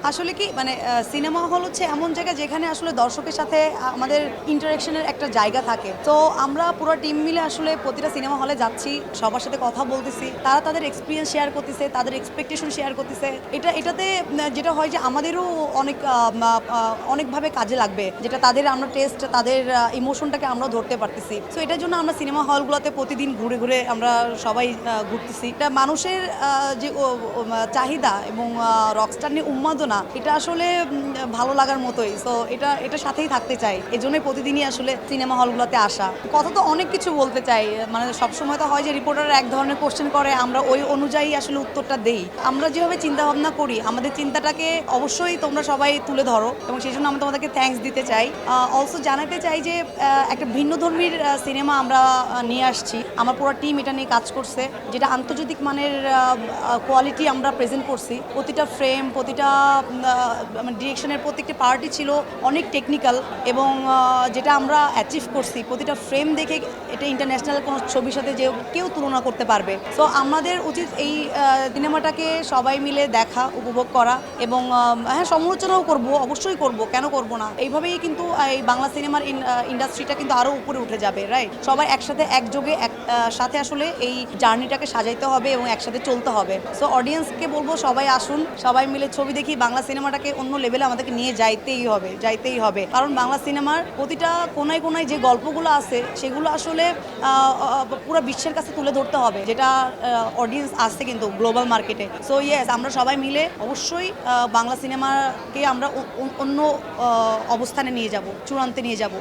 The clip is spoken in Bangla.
আসলে কি মানে সিনেমা হল হচ্ছে এমন জায়গা যেখানে আসলে দর্শকের সাথে আমাদের ইন্টারাকশনের একটা জায়গা থাকে। তো আমরা পুরো টিম মিলে আসলে প্রতিটা সিনেমা হলে যাচ্ছি, সবার সাথে কথা বলতেছি, তারা তাদের এক্সপিরিয়েন্স শেয়ার করতেছে, তাদের এক্সপেকটেশন শেয়ার করতেছে। এটাতে যেটা হয় যে আমাদেরও অনেকভাবে কাজে লাগবে, যেটা তাদের আমরা টেস্ট, তাদের ইমোশনটাকে আমরা ধরতে পারতেছি। সো এটার জন্য আমরা সিনেমা হলগুলোতে প্রতিদিন ঘুরে ঘুরে আমরা সবাই ঘুরতেছি। এটা মানুষের যে চাহিদা এবং রকস্টার নিয়ে উন্মাদনা, এটা আসলে ভালো লাগার মতোই। সো এটা সাথেই থাকতে চাই, এই জন্যই প্রতিদিনই আসলে সিনেমা হলগুলোতে আসা। কথা তো অনেক কিছু বলতে চাই, মানে সবসময় তো হয় যে রিপোর্টাররা এক ধরনের কোশ্চেন করে, আমরা ওই অনুযায়ী আসলে উত্তরটা দেই। আমরা যেভাবে চিন্তা ভাবনা করি, আমাদের চিন্তাটাকে অবশ্যই তোমরা সবাই তুলে ধরো, এবং সেই জন্য আমি তোমাদেরকে থ্যাঙ্কস দিতে চাই। অলসো জানাতে চাই যে একটা ভিন্ন ধর্মীর সিনেমা আমরা নিয়ে আসছি। আমার পুরো টিম এটা নিয়ে কাজ করছে, যেটা আন্তর্জাতিক মানের কোয়ালিটি আমরা প্রেজেন্ট করছি। প্রতিটা ফ্রেম, প্রতিটা ডিরেকশনের প্রত্যেকটি পার্টই ছিল অনেক টেকনিক্যাল, এবং যেটা আমরা অ্যাচিভ করছি প্রতিটা ফ্রেম দেখে এটা ইন্টারন্যাশনাল কোনো ছবির সাথে যে কেউ তুলনা করতে পারবে। সো আমাদের উচিত এই সিনেমাটাকে সবাই মিলে দেখা, উপভোগ করা, এবং হ্যাঁ, সমালোচনাও করব, অবশ্যই করব, কেন করব না। এইভাবেই কিন্তু এই বাংলা সিনেমার ইন্ডাস্ট্রিটা কিন্তু আরও উপরে উঠে যাবে, রাইট? সবাই একসাথে একযোগে সাথে আসলে এই জার্নিটাকে সাজাইতে হবে এবং একসাথে চলতে হবে। সো অডিয়েন্সকে বলবো সবাই আসুন, সবাই মিলে ছবি দেখি, বাংলা সিনেমাটাকে অন্য লেভেলে আমাদেরকে নিয়ে যাইতেই হবে। কারণ বাংলা সিনেমার প্রতিটা কোনায় কোনায় যে গল্পগুলো আছে সেগুলো আসলে পুরো বিশ্বের কাছে তুলে ধরতে হবে, যেটা অডিয়েন্স আসছে কিন্তু গ্লোবাল মার্কেটে। সো ইয়েস, আমরা সবাই মিলে অবশ্যই বাংলা সিনেমাকে আমরা অন্য অবস্থানে নিয়ে যাব, চূড়ান্তে নিয়ে যাব।